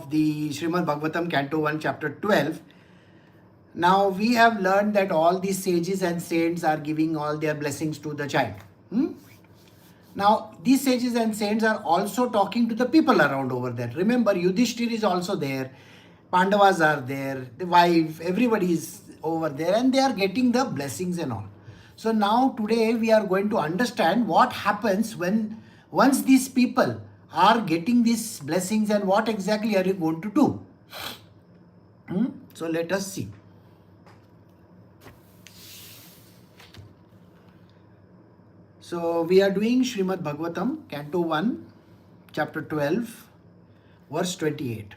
of the Srimad Bhagavatam, Canto 1, Chapter 12. Now we have learned that all these sages and saints are giving all their blessings to the child. Now these sages and saints are also talking to the people around over there. Remember, Yudhishthir is also there, Pandavas are there, the wife, everybody is over there, and they are getting the blessings and all. So now today we are going to understand what happens once these people are getting these blessings, and what exactly are you going to do. So let us see. So we are doing Srimad Bhagavatam, Canto 1, Chapter 12, verse 28.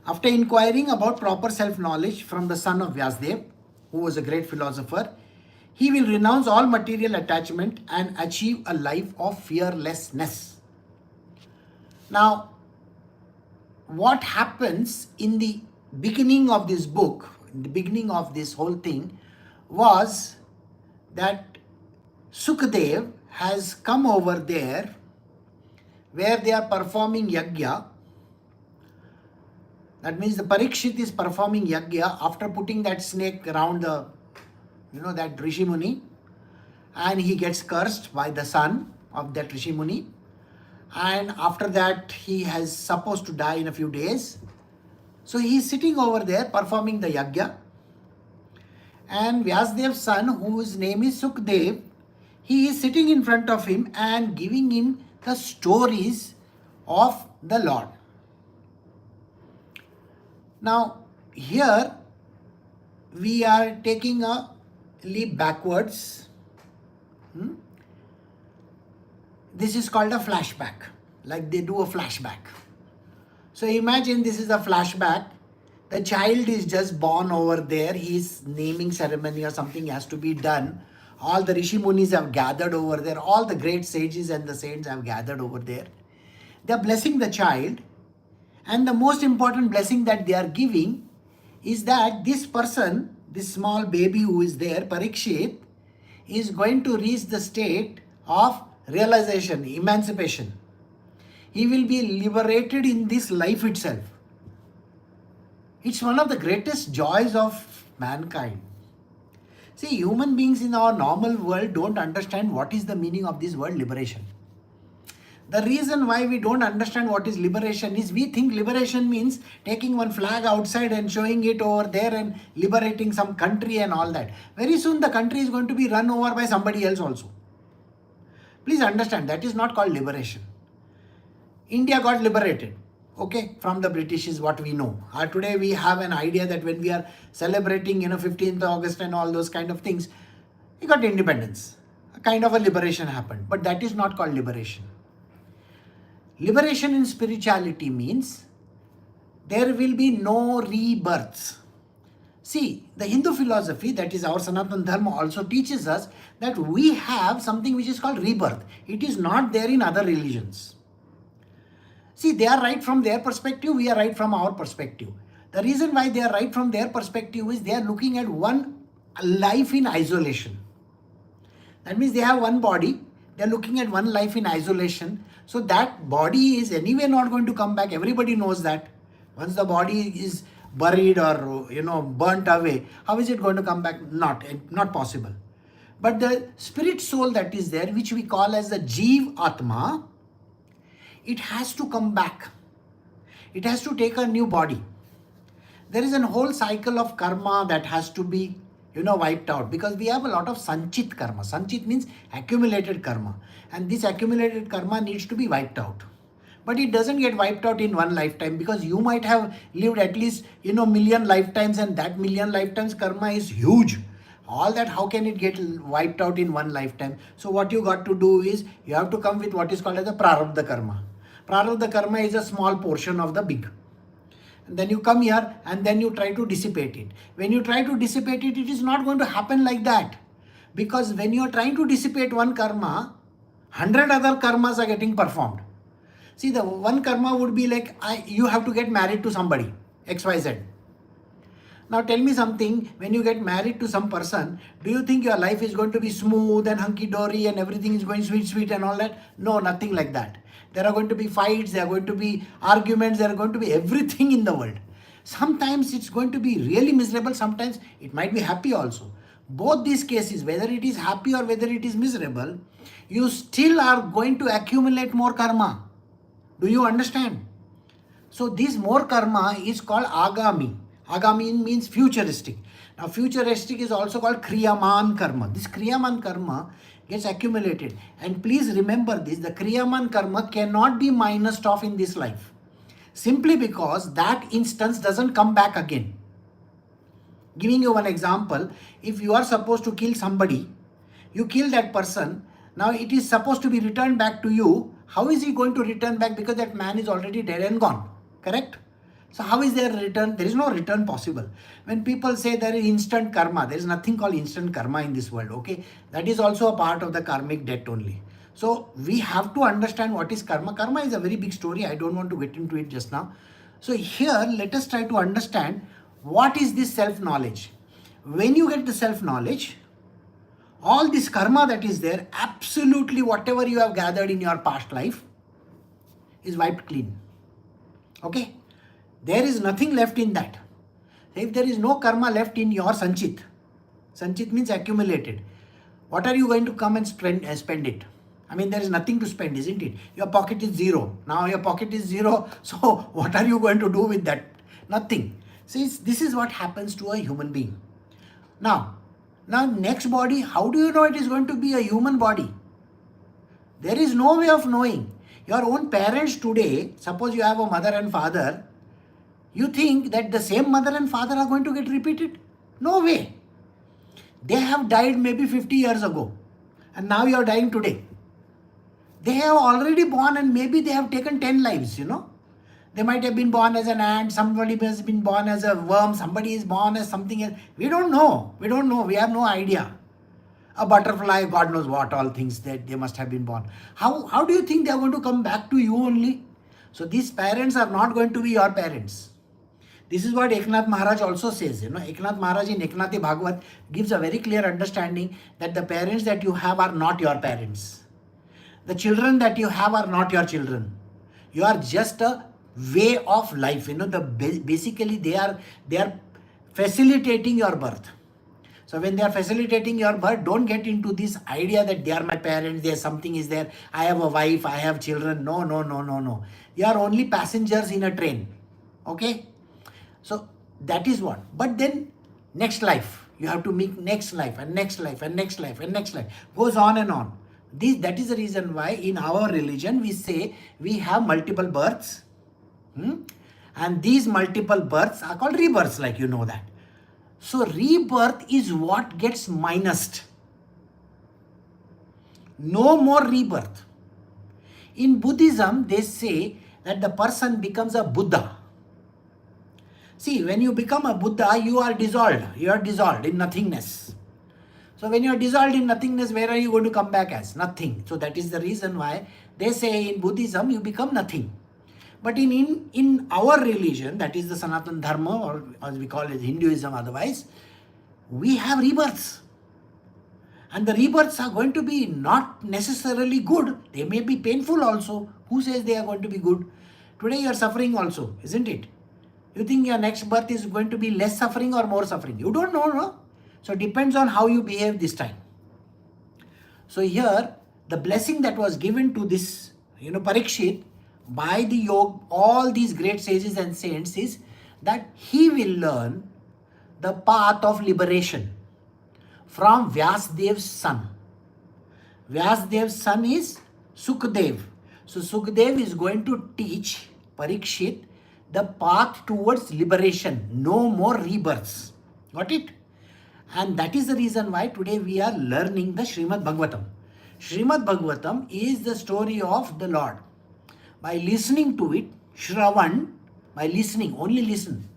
After inquiring about proper self-knowledge from the son of Vyasdev, who was a great philosopher, he will renounce all material attachment and achieve a life of fearlessness. Now, what happens in the beginning of this book, in the beginning of this whole thing, was that Sukadev has come over there where they are performing yajna. That means the Parikshit is performing yajna after putting that snake around the, that Rishi Muni, and he gets cursed by the son of that Rishi Muni, and after that he has supposed to die in a few days. So he is sitting over there performing the yajna, and Vyasdev's son, whose name is Sukadev, he is sitting in front of him and giving him the stories of the Lord. Now, here we are taking a leap backwards. This is called a flashback, like they do a flashback. So imagine this is a flashback. The child is just born over there. His naming ceremony or something has to be done. All the Rishi Munis have gathered over there. All the great sages and the saints have gathered over there. They are blessing the child. And the most important blessing that they are giving is that this person, this small baby who is there, Parikshit, is going to reach the state of realization, emancipation. He will be liberated in this life itself. It's one of the greatest joys of mankind. See, human beings in our normal world don't understand what is the meaning of this word liberation. The reason why we don't understand what is liberation is we think liberation means taking one flag outside and showing it over there and liberating some country and all that. Very soon the country is going to be run over by somebody else also. Please understand, that is not called liberation. India got liberated, from the British is what we know. Today we have an idea that when we are celebrating, 15th August and all those kind of things, we got independence. A kind of a liberation happened, but that is not called liberation. Liberation in spirituality means there will be no rebirths. See, the Hindu philosophy, that is our Sanatana Dharma, also teaches us that we have something which is called rebirth. It is not there in other religions. See, they are right from their perspective, we are right from our perspective. The reason why they are right from their perspective is they are looking at one life in isolation. That means they have one body, they are looking at one life in isolation. So that body is anyway not going to come back. Everybody knows that. Once the body is buried or burnt away, how is it going to come back? Not possible. But the spirit soul that is there, which we call as the Jeev Atma, it has to come back. It has to take a new body. There is a whole cycle of karma that has to be wiped out, because we have a lot of sanchit karma. Sanchit means accumulated karma, and this accumulated karma needs to be wiped out. But it doesn't get wiped out in one lifetime, because you might have lived at least million lifetimes, and that million lifetimes karma is huge. All that, how can it get wiped out in one lifetime? So what you got to do is you have to come with what is called as the prarabdha karma. Prarabdha karma is a small portion of the big. And then you come here and then you try to dissipate it. When you try to dissipate it, it is not going to happen like that. Because when you are trying to dissipate one karma, 100 other karmas are getting performed. See, the one karma would be like, you have to get married to somebody, XYZ. Now tell me something, when you get married to some person, do you think your life is going to be smooth and hunky-dory and everything is going sweet and all that? No, nothing like that. There are going to be fights, there are going to be arguments, there are going to be everything in the world. Sometimes it's going to be really miserable, sometimes it might be happy also. Both these cases, whether it is happy or whether it is miserable, you still are going to accumulate more karma. Do you understand? So this more karma is called agami. Agami means futuristic. Now futuristic is also called kriyaman karma. This kriyaman karma gets accumulated. And please remember this, the kriyaman karma cannot be minused off in this life. Simply because that instance doesn't come back again. Giving you one example, if you are supposed to kill somebody, you kill that person, now it is supposed to be returned back to you. How is he going to return back? Because that man is already dead and gone. Correct? So how is there a return? There is no return possible. When people say there is instant karma, there is nothing called instant karma in this world. Okay, that is also a part of the karmic debt only. So we have to understand what is karma. Karma is a very big story. I don't want to get into it just now. So here, let us try to understand what is this self-knowledge. When you get the self-knowledge, all this karma that is there, absolutely whatever you have gathered in your past life is wiped clean. Okay? There is nothing left in that. If there is no karma left in your sanchit, sanchit means accumulated, what are you going to come and spend it? I mean, there is nothing to spend, isn't it? Your pocket is zero. Now your pocket is zero, so what are you going to do with that? Nothing. See, this is what happens to a human being. Now next body, how do you know it is going to be a human body? There is no way of knowing. Your own parents today, suppose you have a mother and father, you think that the same mother and father are going to get repeated? No way. They have died maybe 50 years ago and now you are dying today. They have already born and maybe they have taken 10 lives, you know. They might have been born as an ant, somebody has been born as a worm, somebody is born as something else. We don't know. We have no idea. A butterfly, God knows what, all things that they must have been born. How do you think they are going to come back to you only? So these parents are not going to be your parents. This is what Eknath Maharaj also says. You know, Eknath Maharaj in Eknathi Bhagavat gives a very clear understanding that the parents that you have are not your parents. The children that you have are not your children. You are just a way of life. You know, basically they are facilitating your birth. So when they are facilitating your birth, don't get into this idea that they are my parents, there something is there, I have a wife, I have children. No. You are only passengers in a train. Okay? So that is what. But then next life, you have to make next life and next life and next life and next life. Goes on and on. That is the reason why in our religion we say we have multiple births. And these multiple births are called rebirths, like you know that. So rebirth is what gets minused. No more rebirth. In Buddhism, they say that the person becomes a Buddha. See, when you become a Buddha, you are dissolved. You are dissolved in nothingness. So when you are dissolved in nothingness, where are you going to come back as? Nothing. So that is the reason why they say in Buddhism, you become nothing. But in our religion, that is the Sanatana Dharma, or as we call it Hinduism otherwise, we have rebirths. And the rebirths are going to be not necessarily good. They may be painful also. Who says they are going to be good? Today you are suffering also, isn't it? You think your next birth is going to be less suffering or more suffering? You don't know, no? So it depends on how you behave this time. So here, the blessing that was given to this, Parikshit, by the yoga, all these great sages and saints, is that he will learn the path of liberation from Vyasdev's son. Vyasdev's son is Sukdev. So Sukdev is going to teach Parikshit the path towards liberation. No more rebirths. Got it? And that is the reason why today we are learning the Srimad Bhagavatam. Srimad Bhagavatam is the story of the Lord. By listening to it, Shravan, by listening, only listen.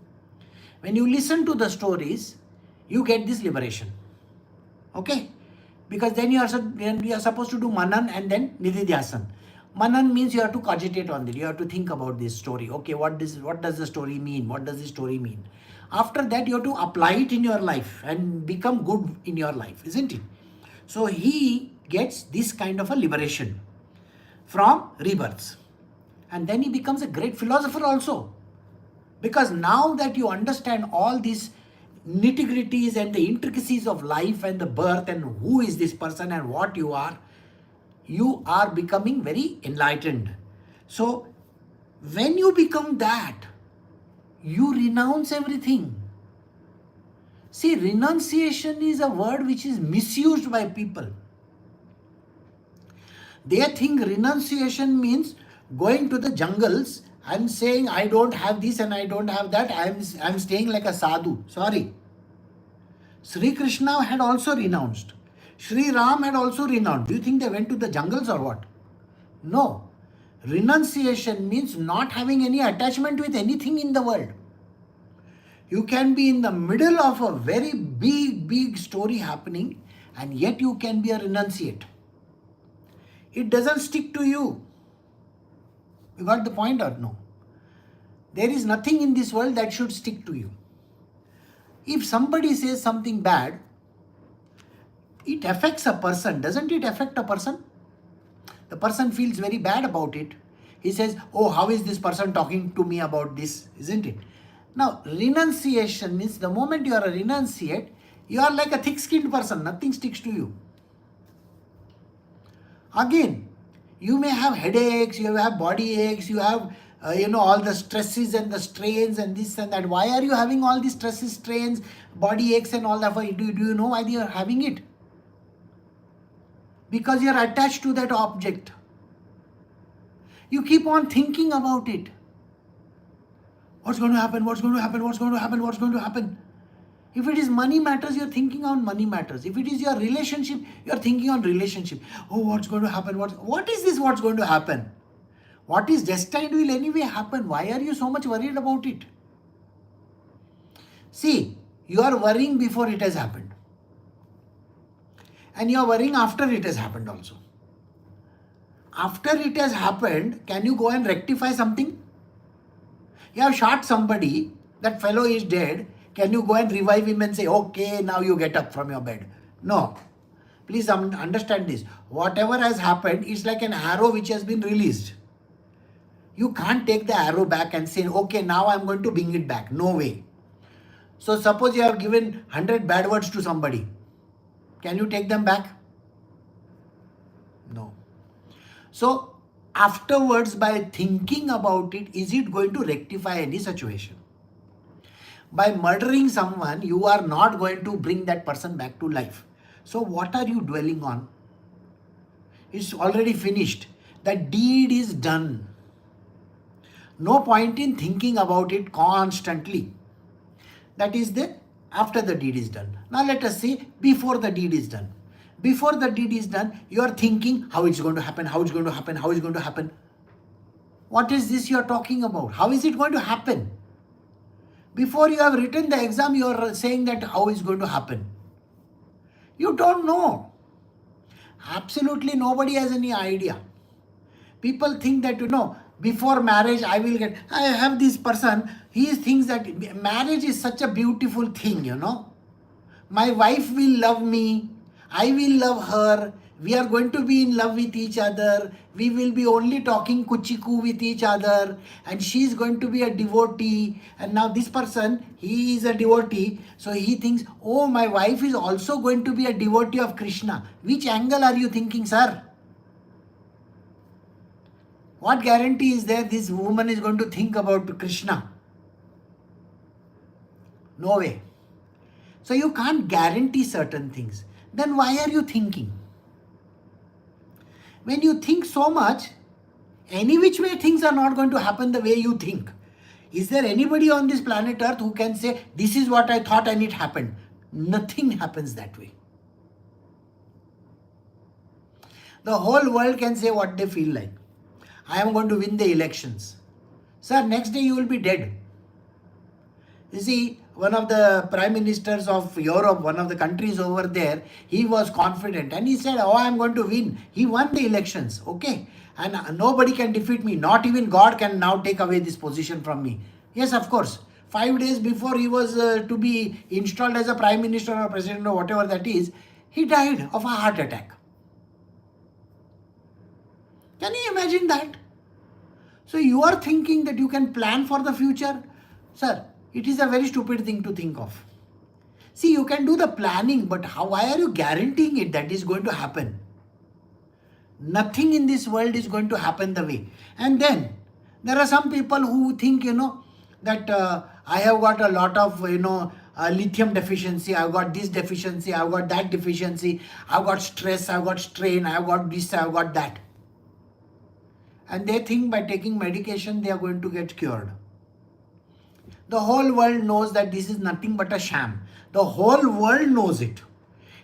When you listen to the stories, you get this liberation. Okay? Because then you are supposed to do Manan and then Nididhyasan. Manan means you have to cogitate on it. You have to think about this story. Okay, what does the story mean? What does the story mean? After that, you have to apply it in your life and become good in your life, isn't it? So he gets this kind of a liberation from rebirths. And then he becomes a great philosopher also. Because now that you understand all these nitty-gritties and the intricacies of life and the birth and who is this person and what you are becoming very enlightened. So when you become that, you renounce everything. See, renunciation is a word which is misused by people. They think renunciation means going to the jungles and saying, I don't have this and I don't have that. I'm staying like a sadhu. Sorry. Sri Krishna had also renounced. Sri Ram had also renounced. Do you think they went to the jungles or what? No. Renunciation means not having any attachment with anything in the world. You can be in the middle of a very big story happening and yet you can be a renunciate. It doesn't stick to you. You got the point or no? There is nothing in this world that should stick to you. If somebody says something bad, it affects a person. Doesn't it affect a person? The person feels very bad about it. He says, oh, how is this person talking to me about this? Isn't it? Now, renunciation means the moment you are a renunciate, you are like a thick-skinned person. Nothing sticks to you. Again, you may have headaches, you have body aches, you have all the stresses and the strains and this and that. Why are you having all these stresses, strains, body aches and all that? Do you know why you are having it? Because you are attached to that object. You keep on thinking about it. What's going to happen? What's going to happen? What's going to happen? What's going to happen? If it is money matters, you're thinking on money matters. If it is your relationship, you're thinking on relationship. Oh, what's going to happen? What is this? What's going to happen? What is destined will anyway happen. Why are you so much worried about it? See, you are worrying before it has happened. And you are worrying after it has happened also. After it has happened, can you go and rectify something? You have shot somebody, that fellow is dead. Can you go and revive him and say, okay, now you get up from your bed? No. Please understand this. Whatever has happened is like an arrow which has been released. You can't take the arrow back and say, okay, now I'm going to bring it back. No way. So suppose you have given 100 bad words to somebody. Can you take them back? No. So afterwards, by thinking about it, is it going to rectify any situation? By murdering someone, you are not going to bring that person back to life. So what are you dwelling on? It's already finished. That deed is done. No point in thinking about it constantly. That is after the deed is done. Now let us say before the deed is done. Before the deed is done, you are thinking how it's going to happen, how it's going to happen, how it's going to happen. What is this you are talking about? How is it going to happen? Before you have written the exam, you are saying that how is going to happen. You don't know. Absolutely nobody has any idea. People think that, before marriage, I have this person, he thinks that marriage is such a beautiful thing, My wife will love me, I will love her, we are going to be in love with each other, we will be only talking kuchiku with each other, and she is going to be a devotee. And now this person, he is a devotee, so he thinks, oh, my wife is also going to be a devotee of Krishna. Which angle are you thinking, sir? What guarantee is there this woman is going to think about Krishna? No way. So you can't guarantee certain things. Then why are you thinking? When you think so much, any which way things are not going to happen the way you think. Is there anybody on this planet Earth who can say, this is what I thought and it happened? Nothing happens that way. The whole world can say what they feel like. I am going to win the elections. Sir, next day you will be dead. You see, one of the prime ministers of Europe, one of the countries over there, he was confident and he said, oh, I am going to win. He won the elections, okay? And nobody can defeat me. Not even God can now take away this position from me. Yes, of course. 5 days before he was to be installed as a prime minister or president or whatever that is, he died of a heart attack. Can you imagine that? So you are thinking that you can plan for the future? Sir, it is a very stupid thing to think of. See, you can do the planning, but why are you guaranteeing it that is going to happen? Nothing in this world is going to happen the way. And then there are some people who think, that I have got a lot of, lithium deficiency, I've got this deficiency, I've got that deficiency, I've got stress, I've got strain, I've got this, I've got that. And they think by taking medication they are going to get cured. The whole world knows that this is nothing but a sham. The whole world knows it.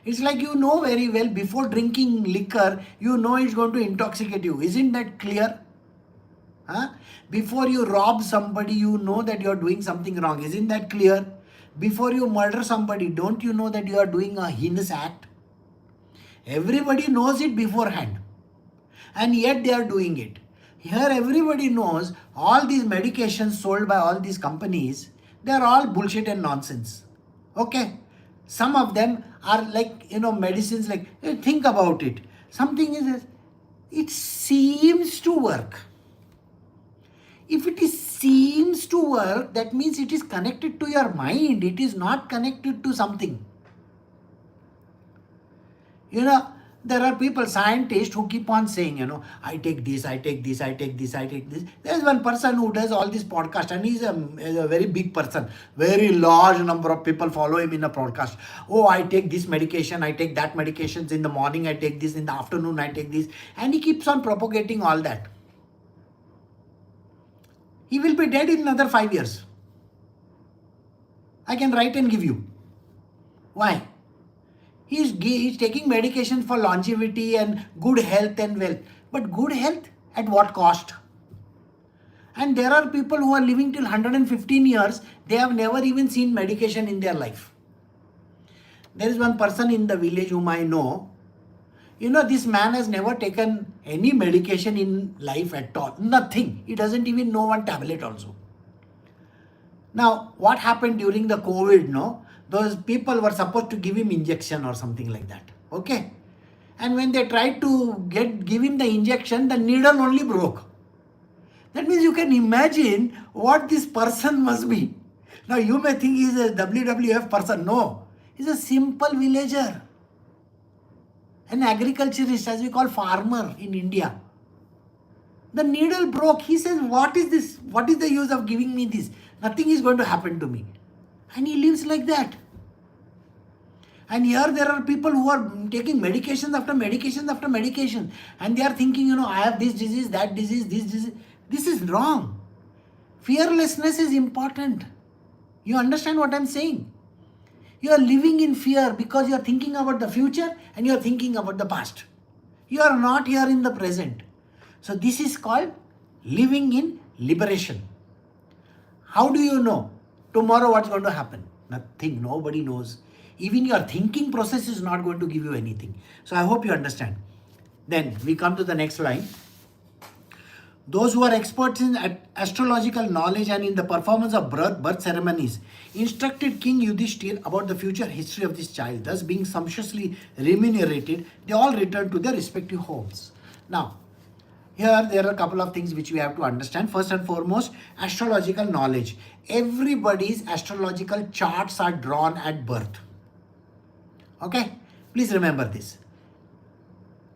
It's like you know very well before drinking liquor, you know it's going to intoxicate you. Isn't that clear? Before you rob somebody, you know that you are doing something wrong. Isn't that clear? Before you murder somebody, don't you know that you are doing a heinous act? Everybody knows it beforehand. And yet they are doing it. Here everybody knows all these medications sold by all these companies, they are all bullshit and nonsense. Okay? Some of them are like, medicines like, think about it. Something is, it seems to work. If it seems to work, that means it is connected to your mind. It is not connected to something. There are people, scientists, who keep on saying, I take this, I take this, I take this, I take this. There's one person who does all this podcast, and he's a very big person. Very large number of people follow him in a podcast. Oh, I take this medication, I take that medications. In the morning, I take this. In the afternoon, I take this. And he keeps on propagating all that. He will be dead in another 5 years. I can write and give you. Why? He's taking medication for longevity and good health and wealth. But good health at what cost? And there are people who are living till 115 years. They have never even seen medication in their life. There is one person in the village whom I know. This man has never taken any medication in life at all. Nothing. He doesn't even know one tablet also. Now, what happened during the COVID, those people were supposed to give him injection or something like that. Okay? And when they tried to give him the injection, the needle only broke. That means you can imagine what this person must be. Now you may think he's a WWF person. No. He's a simple villager. An agriculturist, as we call farmer in India. The needle broke. He says, what is this? What is the use of giving me this? Nothing is going to happen to me. And he lives like that. And here there are people who are taking medications after medications after medication. And they are thinking, I have this disease, that disease, this disease. This is wrong. Fearlessness is important. You understand what I'm saying? You are living in fear because you are thinking about the future and you are thinking about the past. You are not here in the present. So this is called living in liberation. How do you know tomorrow what's going to happen? Nothing. Nobody knows. Even your thinking process is not going to give you anything. So I hope you understand. Then we come to the next line. Those who are experts in astrological knowledge and in the performance of birth ceremonies instructed King Yudhishthir about the future history of this child. Thus, being sumptuously remunerated, they all returned to their respective homes. Now, here there are a couple of things which we have to understand. First and foremost, astrological knowledge. Everybody's astrological charts are drawn at birth. Okay? Please remember this.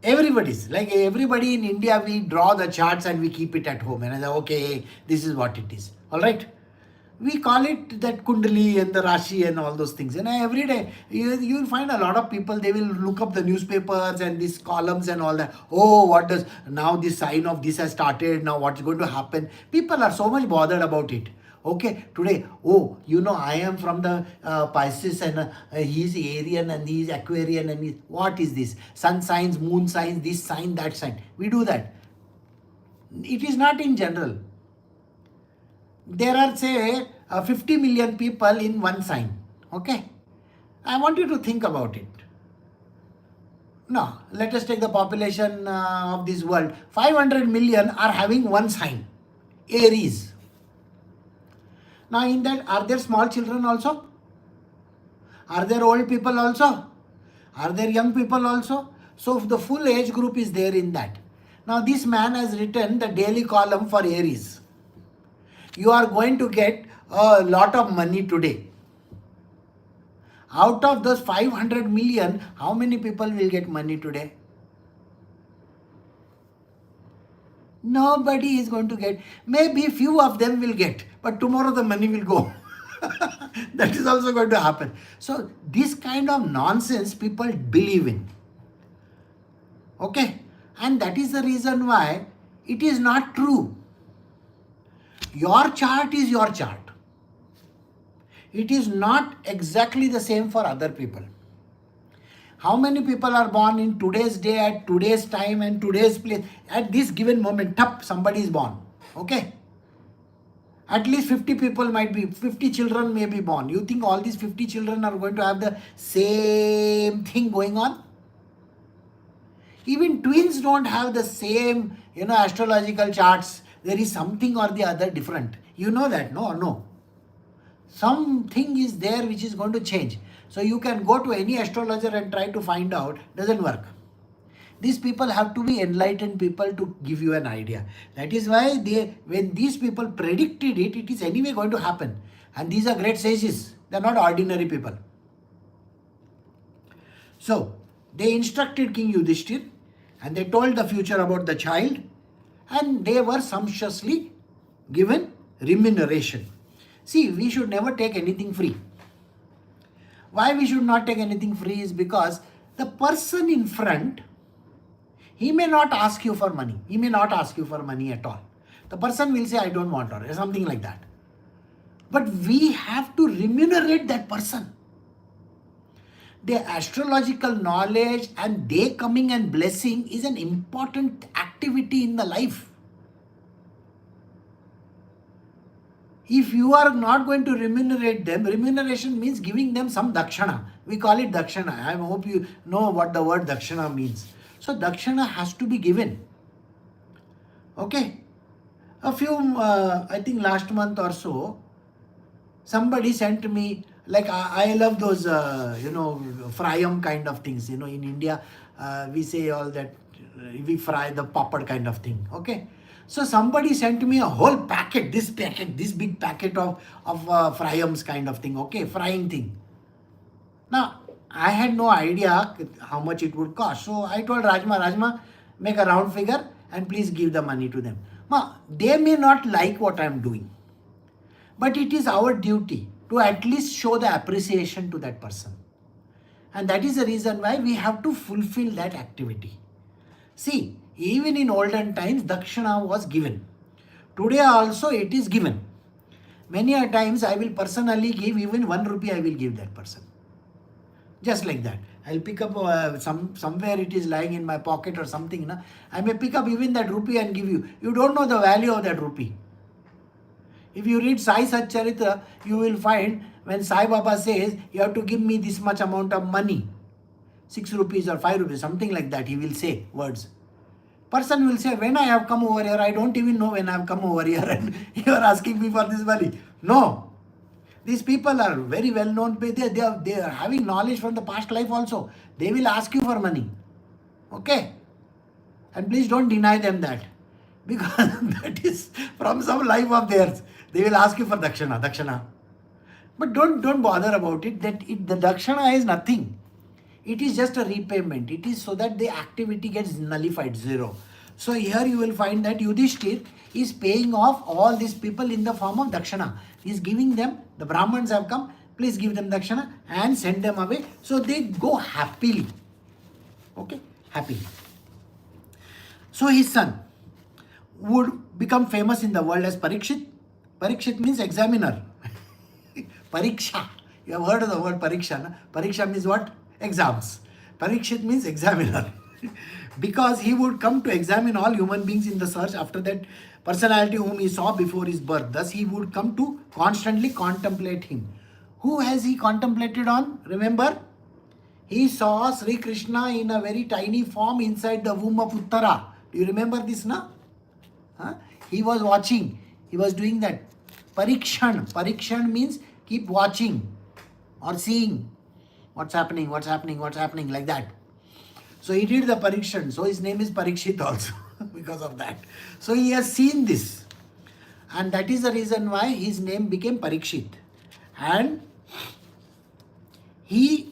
Everybody's, like everybody in India, we draw the charts and we keep it at home. And I say, okay, this is what it is. All right? We call it that Kundali and the Rashi and all those things. And every day, you will find a lot of people, they will look up the newspapers and these columns and all that. Oh, what does, now this sign of this has started, now what's going to happen? People are so much bothered about it. Okay, today, I am from the Pisces and he's Arian and he's Aquarian and what is this? Sun signs, moon signs, this sign, that sign. We do that. It is not in general. There are, say, 50 million people in one sign. Okay? I want you to think about it. Now, let us take the population of this world. 500 million are having one sign, Aries. Now, in that, are there small children also? Are there old people also? Are there young people also? So, the full age group is there in that. Now this man has written the daily column for Aries. You are going to get a lot of money today. Out of those 500 million, how many people will get money today? Nobody is going to get. Maybe few of them will get, but tomorrow the money will go. That is also going to happen. So this kind of nonsense people believe in. Okay? And that is the reason why it is not true. Your chart is your chart. It is not exactly the same for other people. How many people are born in today's day, at today's time and today's place? At this given moment, somebody is born. Okay? At least 50 people might be, 50 children may be born. You think all these 50 children are going to have the same thing going on? Even twins don't have the same, astrological charts. There is something or the other different. You know that, no? Something is there which is going to change. So you can go to any astrologer and try to find out. Doesn't work. These people have to be enlightened people to give you an idea. That is why when these people predicted it, it is anyway going to happen. And these are great sages. They are not ordinary people. So they instructed King Yudhishthir and they told the future about the child, and they were sumptuously given remuneration. See, we should never take anything free. Why we should not take anything free is because the person in front, he may not ask you for money. He may not ask you for money at all. The person will say, I don't want, or something like that. But we have to remunerate that person. The astrological knowledge and they coming and blessing is an important activity in the life. If you are not going to remunerate them, remuneration means giving them some dakshana. We call it dakshana. I hope you know what the word dakshana means. So dakshana has to be given. Okay. A few, I think last month or so, somebody sent me, like I love those, fryam kind of things. In India, we say all that, we fry the papad kind of thing. Okay. So somebody sent me a whole packet, this big packet of fryams kind of thing, okay, frying thing. Now, I had no idea how much it would cost. So I told Rajma, make a round figure and please give the money to them. Now, they may not like what I am doing, but it is our duty to at least show the appreciation to that person. And that is the reason why we have to fulfill that activity. See, even in olden times, dakshana was given. Today also it is given. Many a times I will personally give, even 1 rupee I will give that person. Just like that. I'll pick up somewhere it is lying in my pocket or something. I may pick up even that rupee and give you. You don't know the value of that rupee. If you read Sai Satcharitra, you will find when Sai Baba says, you have to give me this much amount of money. 6 rupees or 5 rupees, something like that, he will say words. Person will say, when I have come over here, I don't even know when I have come over here and you are asking me for this money. No. These people are very well known. They are having knowledge from the past life also. They will ask you for money. Okay? And please don't deny them that. Because that is from some life of theirs. They will ask you for dakshana. But don't bother about it. The dakshana is nothing. It is just a repayment. It is so that the activity gets nullified, zero. So here you will find that Yudhishthir is paying off all these people in the form of dakshana. He is giving them, the Brahmins have come, please give them dakshana and send them away. So they go happily. Okay, happily. So his son would become famous in the world as Parikshit. Parikshit means examiner. Pariksha. You have heard of the word Pariksha. Na? Pariksha means what? Exams. Parikshit means examiner. Because he would come to examine all human beings in the search after that personality whom he saw before his birth. Thus he would come to constantly contemplate him. Who has he contemplated on? Remember? He saw Sri Krishna in a very tiny form inside the womb of Uttara. Do you remember this, na? He was watching. He was doing that. Parikshan. Parikshan means keep watching or seeing. What's happening, like that. So he did the Parikshan. So his name is Parikshit also. because of that. So he has seen this. And that is the reason why his name became Parikshit. And he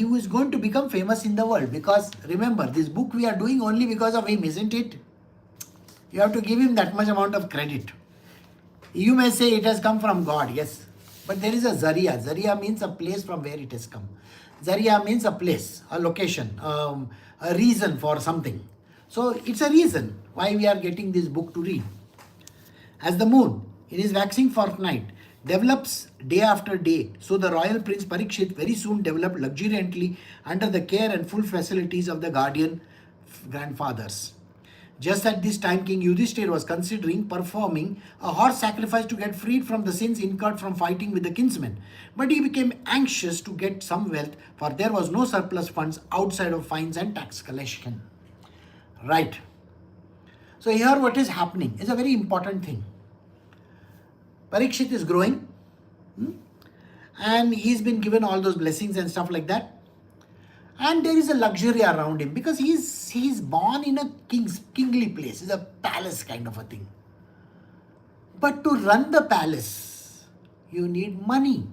was going to become famous in the world, because remember, this book we are doing only because of him, isn't it? You have to give him that much amount of credit. You may say it has come from God, yes. But there is a Zariya. Zariya means a place from where it has come. Zariya means a place, a location, a reason for something. So it's a reason why we are getting this book to read. As the moon, in his waxing fortnight, develops day after day, so the royal prince Parikshit very soon developed luxuriantly under the care and full facilities of the guardian grandfathers. Just at this time, King Yudhishthir was considering performing a horse sacrifice to get freed from the sins incurred from fighting with the kinsmen. But he became anxious to get some wealth, for there was no surplus funds outside of fines and tax collection. Right. So here what is happening is a very important thing. Parikshit is growing, and he's been given all those blessings and stuff like that. And there is a luxury around him, because he's born in a kingly place. It's a palace kind of a thing. But to run the palace, you need money.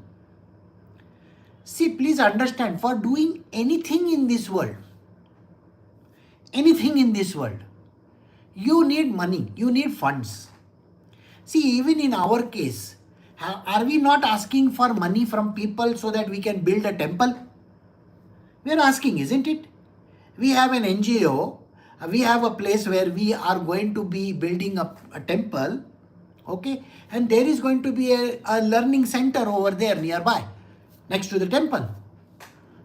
See, please understand, for doing anything in this world, you need money, you need funds. See, even in our case, are we not asking for money from people so that we can build a temple? We are asking, isn't it? We have an NGO, we have a place where we are going to be building a temple, okay? And there is going to be a learning center over there nearby, next to the temple.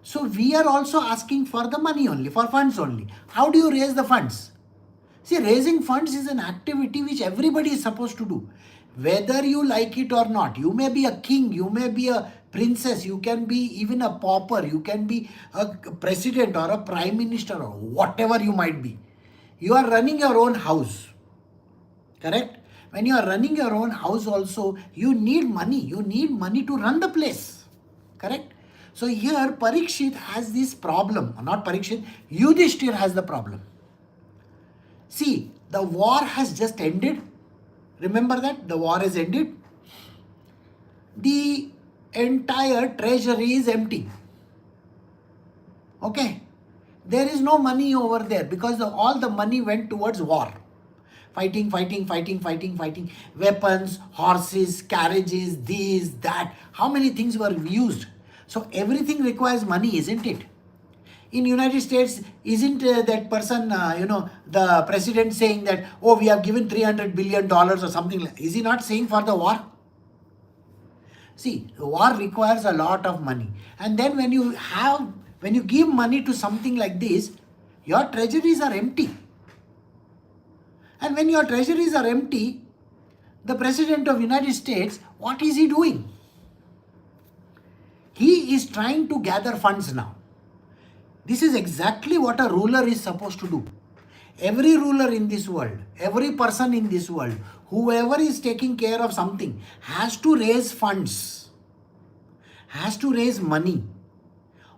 So we are also asking for the money only, for funds only. How do you raise the funds? See, raising funds is an activity which everybody is supposed to do. Whether you like it or not, you may be a king, you may be a princess, you can be even a pauper, you can be a president or a prime minister or whatever you might be. You are running your own house, correct? When you are running your own house also, you need money. You need money to run the place, correct? So here Parikshit has this problem, not Parikshit, Yudhishthir has the problem. See, the war has just ended. Remember that? The war has ended. The entire treasury is empty. Okay? There is no money over there, because all the money went towards war. Fighting. Weapons, horses, carriages, this, that. How many things were used? So everything requires money, isn't it? In United States, isn't that person, the president saying that, oh, we have given $300 billion or something like that? Is he not saying for the war? See, the war requires a lot of money. And then when you give money to something like this, your treasuries are empty. And when your treasuries are empty, the president of United States, what is he doing? He is trying to gather funds now. This is exactly what a ruler is supposed to do. Every ruler in this world, every person in this world, whoever is taking care of something, has to raise funds, has to raise money.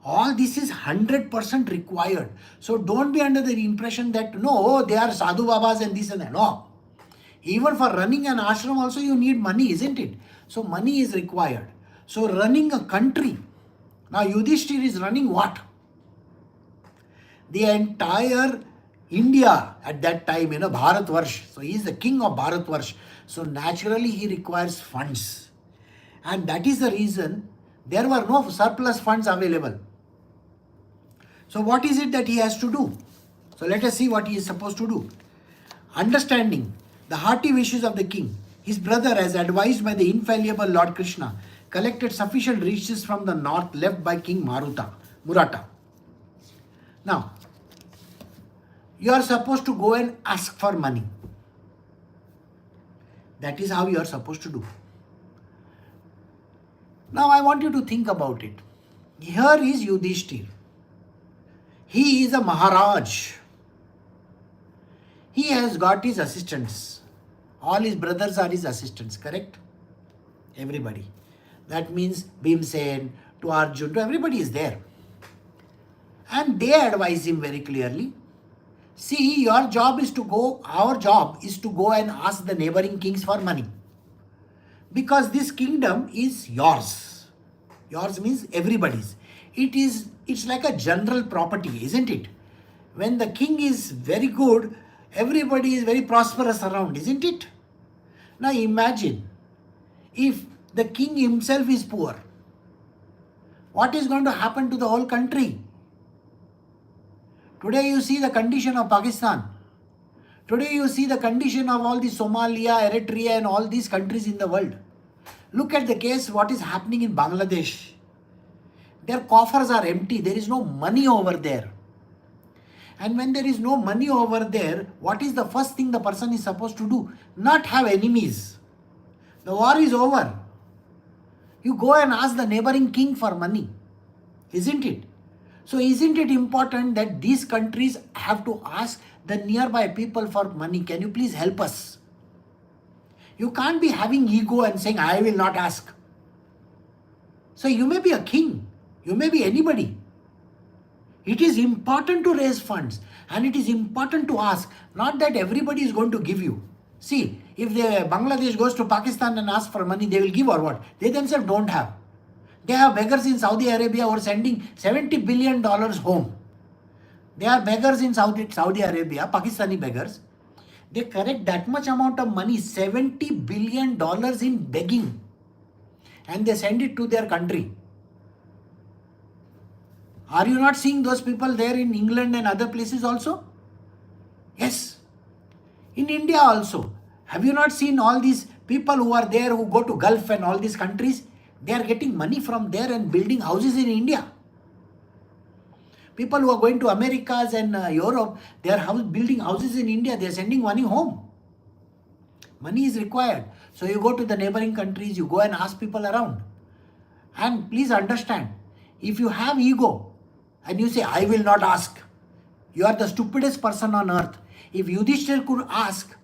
All this is 100% required. So don't be under the impression that, no, they are sadhu babas and this and that. No. Even for running an ashram also you need money, isn't it? So money is required. So running a country. Now Yudhishthir is running what? The entire India at that time, Bharatvarsh. So he is the king of Bharatvarsh. So naturally he requires funds. And that is the reason there were no surplus funds available. So what is it that he has to do? So let us see what he is supposed to do. Understanding the hearty wishes of the king, his brother, as advised by the infallible Lord Krishna, collected sufficient riches from the north left by King Murata. Now, you are supposed to go and ask for money. That is how you are supposed to do. Now I want you to think about it. Here is Yudhishthir. He is a Maharaj. He has got his assistants. All his brothers are his assistants, correct? Everybody. That means Bhimsen, to Arjun, to everybody is there. And they advise him very clearly See, our job is to go and ask the neighboring kings for money. Because this kingdom is yours. Yours means everybody's. It's like a general property, isn't it? When the king is very good, everybody is very prosperous around, isn't it? Now imagine if the king himself is poor. What is going to happen to the whole country? Today you see the condition of Pakistan. Today you see the condition of all the Somalia, Eritrea and all these countries in the world. Look at the case what is happening in Bangladesh. Their coffers are empty. There is no money over there. And when there is no money over there, what is the first thing the person is supposed to do? Not have enemies. The war is over. You go and ask the neighboring king for money. Isn't it? So isn't it important that these countries have to ask the nearby people for money? Can you please help us? You can't be having ego and saying, I will not ask. So you may be a king. You may be anybody. It is important to raise funds and it is important to ask. Not that everybody is going to give you. See, if Bangladesh goes to Pakistan and asks for money, they will give or what? They themselves don't have. They have beggars in Saudi Arabia who are sending $70 billion home. They are beggars in Saudi Arabia, Pakistani beggars. They collect that much amount of money, $70 billion in begging. And they send it to their country. Are you not seeing those people there in England and other places also? Yes. In India also. Have you not seen all these people who are there who go to Gulf and all these countries? They are getting money from there and building houses in India. People who are going to Americas and Europe, they are building houses in India. They are sending money home. Money is required. So you go to the neighboring countries, you go and ask people around. And please understand, if you have ego and you say, I will not ask, you are the stupidest person on earth. If Yudhishthir could ask,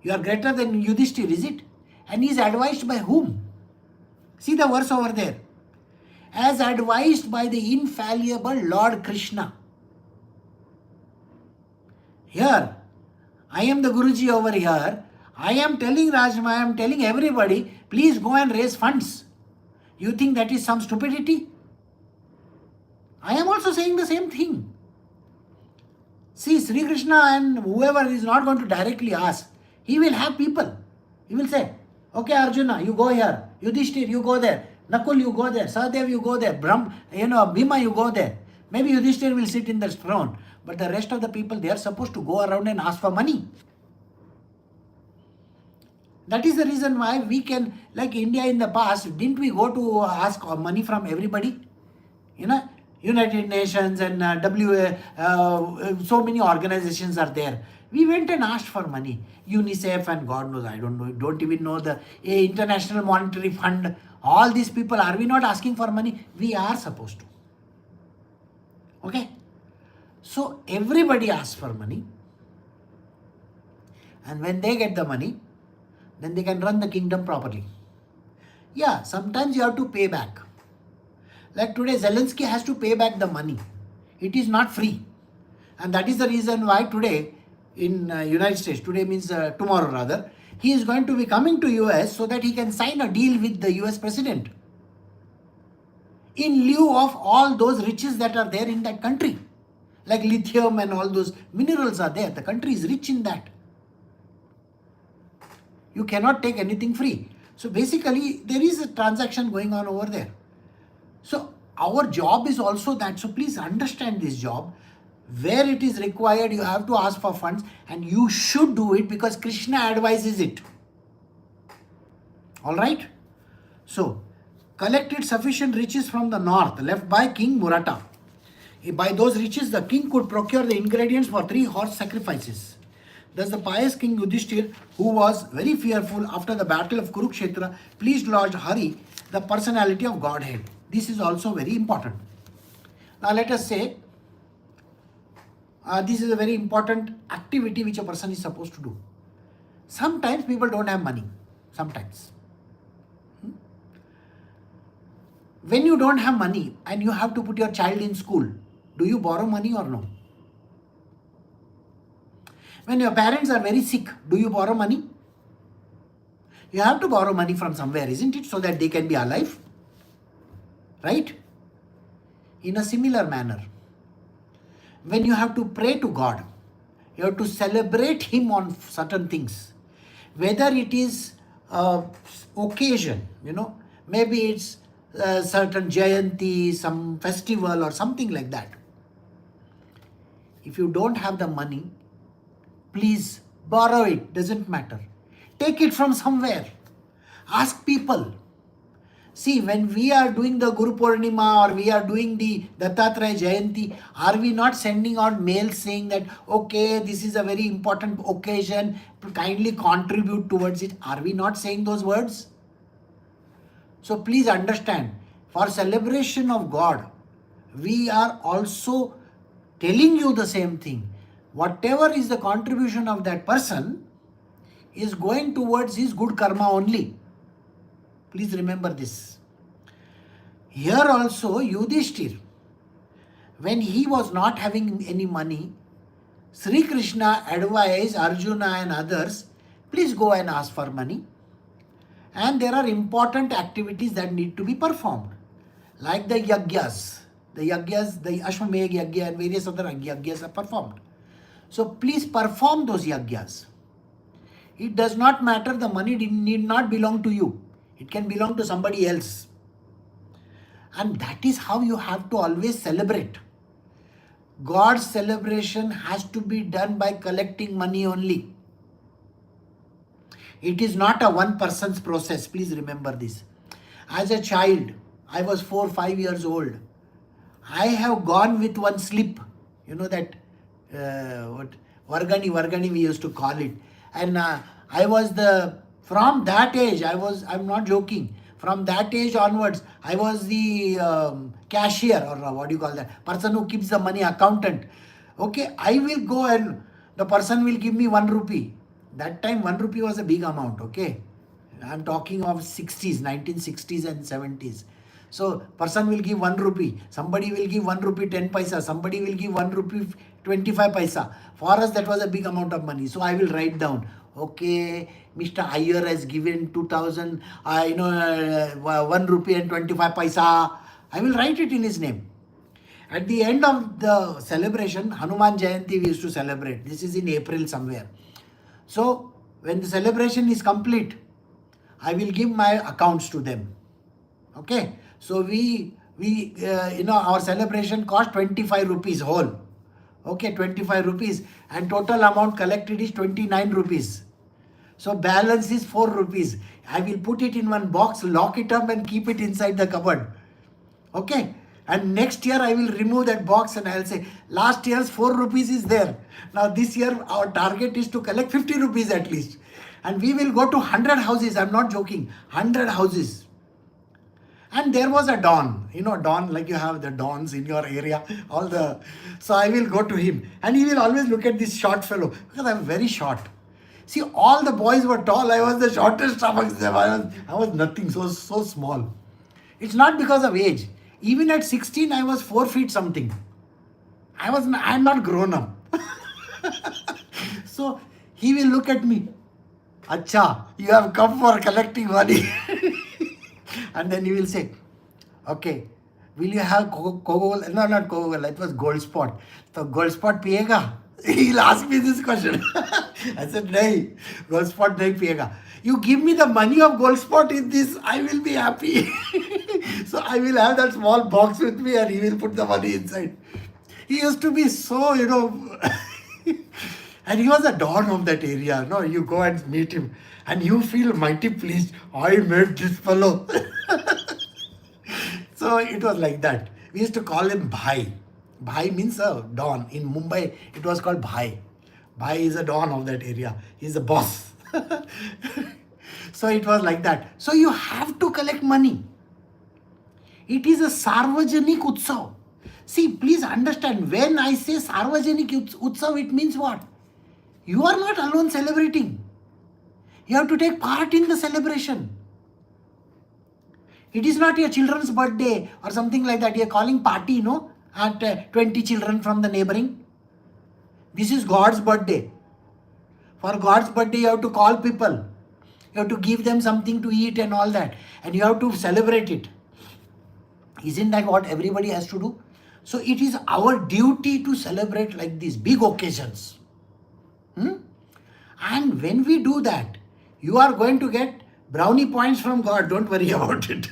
you are greater than Yudhishthir, is it? And he is advised by whom? See the verse over there. As advised by the infallible Lord Krishna. Here, I am the Guruji over here. I am telling Rajma, I am telling everybody, please go and raise funds. You think that is some stupidity? I am also saying the same thing. See, Sri Krishna and whoever is not going to directly ask, he will have people. He will say, okay Arjuna, you go here. Yudhishthir, you go there. Nakul, you go there. Sahadev, you go there. Bhima, you go there. Maybe Yudhishthir will sit in the throne. But the rest of the people, they are supposed to go around and ask for money. That is the reason why we can, like India in the past, didn't we go to ask money from everybody? United Nations and so many organizations are there. We went and asked for money. UNICEF and God knows, I don't know, don't even know the International Monetary Fund. All these people, are we not asking for money? We are supposed to. Okay? So everybody asks for money. And when they get the money, then they can run the kingdom properly. Yeah, sometimes you have to pay back. Like today, Zelensky has to pay back the money. It is not free. And that is the reason why today in United States, today means tomorrow rather, he is going to be coming to US so that he can sign a deal with the US president. In lieu of all those riches that are there in that country. Like lithium and all those minerals are there. The country is rich in that. You cannot take anything free. So basically, there is a transaction going on over there. So our job is also that. So please understand this job. Where it is required, you have to ask for funds and you should do it because Krishna advises it. Alright? So, collected sufficient riches from the north left by King Murata. By those riches, the king could procure the ingredients for 3 horse sacrifices. Thus the pious King Yudhishthir, who was very fearful after the battle of Kurukshetra, pleased Lord Hari, the personality of Godhead. This is also very important. Now let us say, this is a very important activity which a person is supposed to do. Sometimes people don't have money. Sometimes. When you don't have money and you have to put your child in school, do you borrow money or no? When your parents are very sick, do you borrow money? You have to borrow money from somewhere, isn't it? So that they can be alive. Right? In a similar manner, when you have to pray to God, you have to celebrate Him on certain things. Whether it is occasion, maybe it's certain Jayanti, some festival or something like that. If you don't have the money, please borrow it, doesn't matter. Take it from somewhere. Ask people. See, when we are doing the Guru Purnima or we are doing the Dattatreya Jayanti, are we not sending out mails saying that, okay, this is a very important occasion, kindly contribute towards it? Are we not saying those words? So please understand, for celebration of God, we are also telling you the same thing. Whatever is the contribution of that person is going towards his good karma only. Please remember this. Here also, Yudhishthir, when he was not having any money, Sri Krishna advised Arjuna and others, please go and ask for money. And there are important activities that need to be performed, like the yagyas. The Ashwamedh yagya and various other yagyas are performed. So please perform those yagyas. It does not matter, the money need not belong to you. It can belong to somebody else. And that is how you have to always celebrate. God's celebration has to be done by collecting money only. It is not a one person's process. Please remember this. As a child, I was 4 or 5 years old. I have gone with one slip. You know that, Vargani we used to call it. And from that age, I'm not joking, from that age onwards, I was the cashier, or what do you call that, person who keeps the money, accountant. Okay, I will go and the person will give me 1 rupee. That time 1 rupee was a big amount, okay. I'm talking of 1960s and 70s. So person will give 1 rupee, somebody will give 1 rupee 10 paisa, somebody will give 1 rupee 25 paisa. For us that was a big amount of money. So I will write down, okay, Mr. Iyer has given 2000, 1 rupee and 25 paisa. I will write it in his name. At the end of the celebration, Hanuman Jayanti we used to celebrate. This is in April somewhere. So when the celebration is complete, I will give my accounts to them. Okay. So our celebration cost 25 rupees whole. Okay, 25 rupees. And total amount collected is 29 rupees. So balance is 4 rupees. I will put it in one box, lock it up and keep it inside the cupboard. Okay. And next year I will remove that box and I will say, last year's 4 rupees is there. Now this year our target is to collect 50 rupees at least. And we will go to 100 houses. I'm not joking. 100 houses. And there was a don, don, like you have the dons in your area, so I will go to him and he will always look at this short fellow because I'm very short. See, all the boys were tall. I was the shortest amongst them. I was nothing, so small. It's not because of age. Even at 16, I was 4 feet something. I'm not grown up. So he will look at me. Acha, you have come for collecting money. And then he will say, okay, will you have Coca-Cola? No, not Coca-Cola, it was Gold Spot. So Gold Spot piyega? He'll ask me this question. I said, nahi, Gold Spot nahi piyega. You give me the money of Gold Spot in this, I will be happy. So I will have that small box with me and he will put the money inside. He used to be so, and he was a don of that area. No, you go and meet him and you feel mighty pleased. I met this fellow. So it was like that. We used to call him Bhai. Bhai means a don. In Mumbai, it was called Bhai. Bhai is a don of that area. He's the boss. So it was like that. So you have to collect money. It is a Sarvajanik Utsav. See, please understand, when I say Sarvajanik Utsav, it means what? You are not alone celebrating. You have to take part in the celebration. It is not your children's birthday or something like that. You are calling party, at 20 children from the neighboring. This is God's birthday. For God's birthday, you have to call people. You have to give them something to eat and all that. And you have to celebrate it. Isn't that what everybody has to do? So it is our duty to celebrate like these big occasions. And when we do that, you are going to get brownie points from God. Don't worry about it.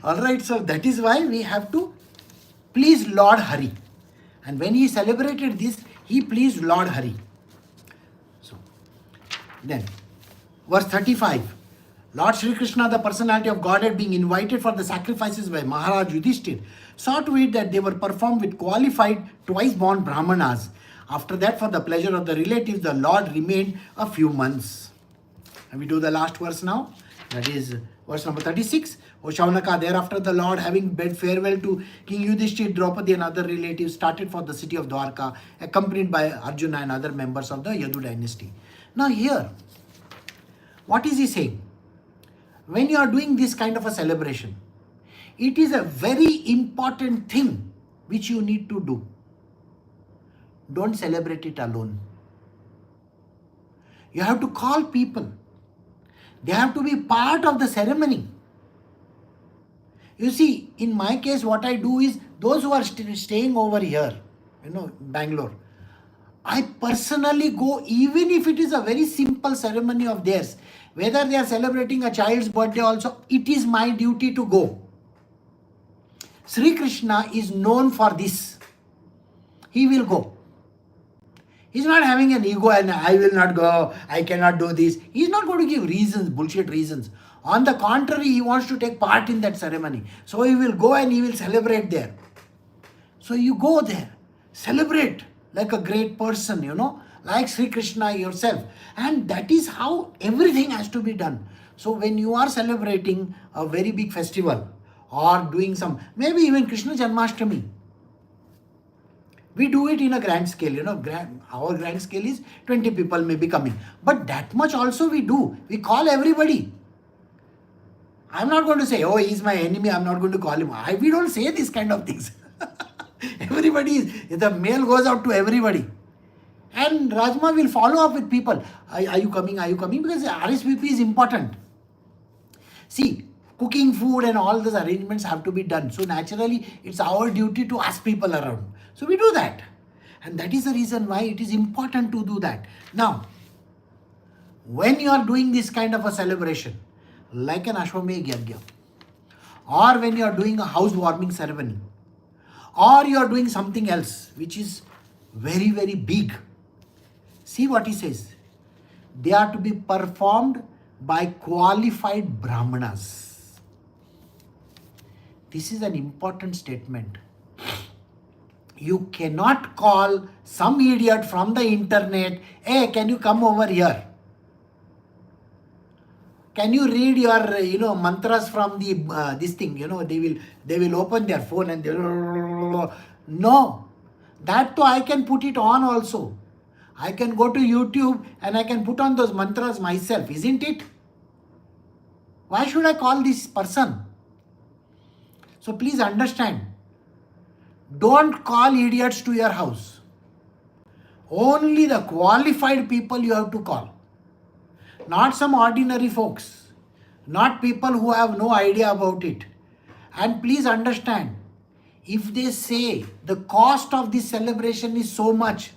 Alright, so that is why we have to please Lord Hari. And when he celebrated this, he pleased Lord Hari. So, then, verse 35. Lord Sri Krishna, the personality of Godhead, being invited for the sacrifices by Maharaj Yudhishthir, saw to it that they were performed with qualified twice-born Brahmanas. After that, for the pleasure of the relatives, the Lord remained a few months. And we do the last verse now. That is verse number 36. O Shaunaka, thereafter the Lord, having bid farewell to King Yudhishthir, Draupadi and other relatives, started for the city of Dwarka, accompanied by Arjuna and other members of the Yadu dynasty. Now here, what is he saying? When you are doing this kind of a celebration, it is a very important thing which you need to do. Don't celebrate it alone. You have to call people. They have to be part of the ceremony. You see, in my case, what I do is, those who are staying over here, Bangalore, I personally go, even if it is a very simple ceremony of theirs, whether they are celebrating a child's birthday also, it is my duty to go. Sri Krishna is known for this. He will go. He's not having an ego and I will not go, I cannot do this. He's not going to give reasons, bullshit reasons. On the contrary, he wants to take part in that ceremony. So he will go and he will celebrate there. So you go there, celebrate like a great person, like Sri Krishna yourself. And that is how everything has to be done. So when you are celebrating a very big festival or doing some, maybe even Krishna Janmashtami, we do it in a grand scale, our grand scale is 20 people may be coming. But that much also we do. We call everybody. I'm not going to say, oh, he's my enemy, I'm not going to call him. We don't say this kind of things. The mail goes out to everybody. And Rajma will follow up with people. Are you coming? Are you coming? Because RSVP is important. See, cooking food and all those arrangements have to be done. So naturally, it's our duty to ask people around. So we do that. And that is the reason why it is important to do that. Now, when you are doing this kind of a celebration, like an Ashwamedh Yajna, or when you are doing a housewarming ceremony, or you are doing something else which is very, very big, see what he says. They are to be performed by qualified Brahmanas. This is an important statement. You cannot call some idiot from the internet, hey, can you come over here? Can you read your, mantras from the this thing? They will open their phone and they will, no. That too I can put it on also. I can go to YouTube and I can put on those mantras myself, isn't it? Why should I call this person? So please understand. Don't call idiots to your house. Only the qualified people you have to call. Not some ordinary folks. Not people who have no idea about it. And please understand, if they say the cost of this celebration is so much,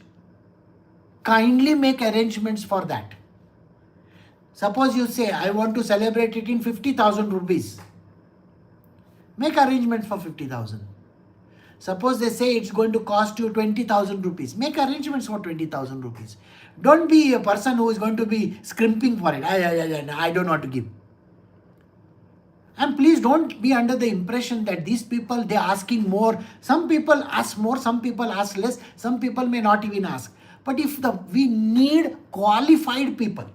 kindly make arrangements for that. Suppose you say, I want to celebrate it in 50,000 rupees. Make arrangements for 50,000. Suppose they say it's going to cost you 20,000 rupees. Make arrangements for 20,000 rupees. Don't be a person who is going to be scrimping for it. I don't know what to give. And please don't be under the impression that these people, they're asking more. Some people ask more, some people ask less, some people may not even ask. But if we need qualified people,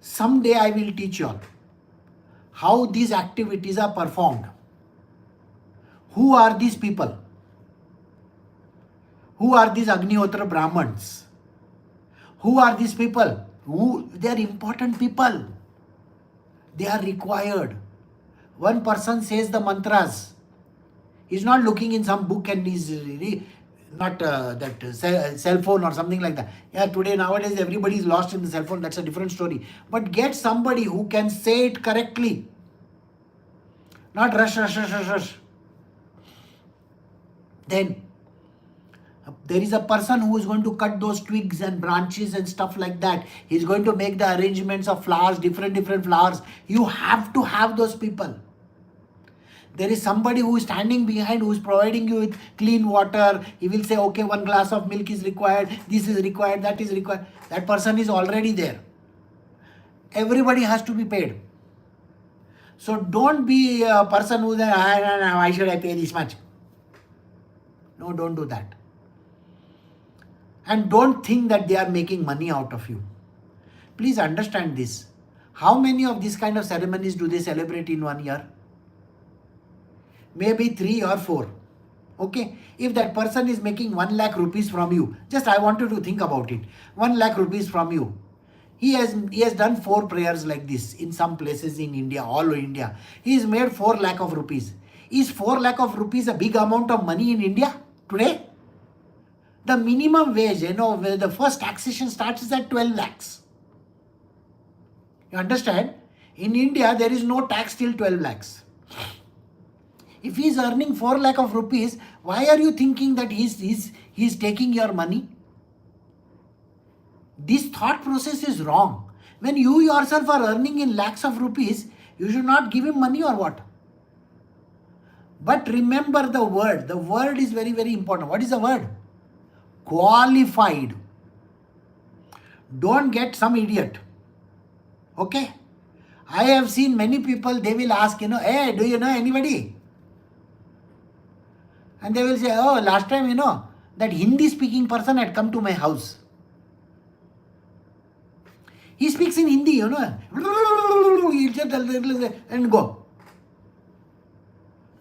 someday I will teach you all how these activities are performed. Who are these people? Who are these Agnihotra Brahmins? Who are these people? They are important people. They are required. One person says the mantras. He's not looking in some book and he's really, not that cell phone or something like that. Yeah, today nowadays everybody is lost in the cell phone. That's a different story. But get somebody who can say it correctly. Not rush, rush, rush, rush, rush. Then there is a person who is going to cut those twigs and branches and stuff like that. He's going to make the arrangements of flowers, different flowers. You have to have those people. There is somebody who is standing behind, who is providing you with clean water. He will say, okay, 1 glass of milk is required, this is required, that is required. That person is already there. Everybody has to be paid. So don't be a person who says, why should I pay this much? No, don't do that. And don't think that they are making money out of you. Please understand this. How many of these kind of ceremonies do they celebrate in 1 year? Maybe 3 or 4. Okay, if that person is making 1 lakh rupees from you, just I want you to think about it. 1 lakh rupees from you. He has done 4 prayers like this in some places in India, all over India. He has made 4 lakh of rupees. Is 4 lakh of rupees a big amount of money in India today? The minimum wage, where the first taxation starts is at 12 lakhs. You understand? In India, there is no tax till 12 lakhs. If he is earning 4 lakh of rupees, why are you thinking that he's taking your money? This thought process is wrong. When you yourself are earning in lakhs of rupees, you should not give him money or what? But remember the word. The word is very, very important. What is the word? Qualified. Don't get some idiot. Okay? I have seen many people, they will ask, hey, do you know anybody? And they will say, oh, last time, that Hindi speaking person had come to my house. He speaks in Hindi, He'll just and go.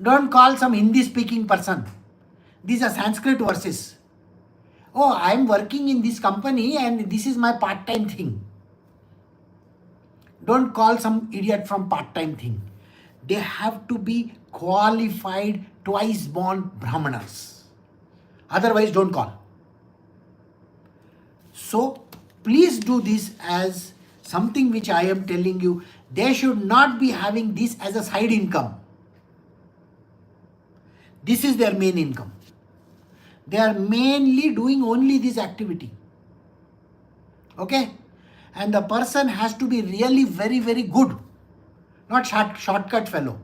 Don't call some Hindi speaking person. These are Sanskrit verses. Oh, I am working in this company and this is my part-time thing. Don't call some idiot from part-time thing. They have to be qualified, twice-born Brahmanas. Otherwise, don't call. So, please do this as something which I am telling you. They should not be having this as a side income. This is their main income. They are mainly doing only this activity. Okay? And the person has to be really very, very good. Not shortcut fellow.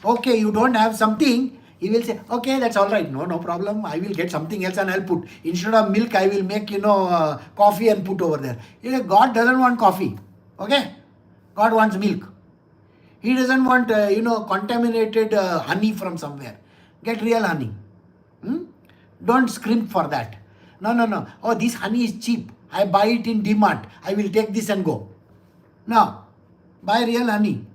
Okay, you don't have something, he will say, okay, that's all right. No problem. I will get something else and I'll put. Instead of milk, I will make, coffee and put over there. God doesn't want coffee. Okay? God wants milk. He doesn't want, contaminated honey from somewhere. Get real honey. Don't scrimp for that. No. Oh, this honey is cheap. I buy it in DMart. I will take this and go. No. Buy real honey.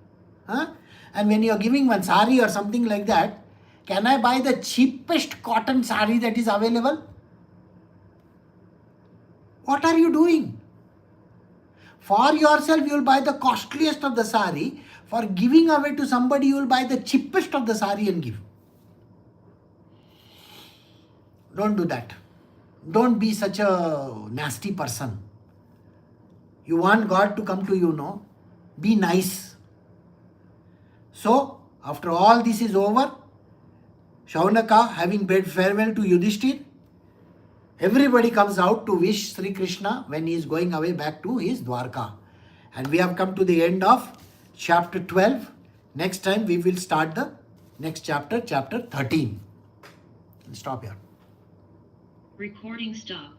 And when you are giving one sari or something like that, can I buy the cheapest cotton sari that is available? What are you doing? For yourself, you will buy the costliest of the sari. For giving away to somebody, you will buy the cheapest of the sari and give. Don't do that. Don't be such a nasty person. You want God to come to you, Be nice. So, after all this is over, Shaunaka having bid farewell to Yudhishthir, everybody comes out to wish Sri Krishna when he is going away back to his Dwarka. And we have come to the end of chapter 12. Next time we will start the next chapter, chapter 13. Stop here. Recording stopped.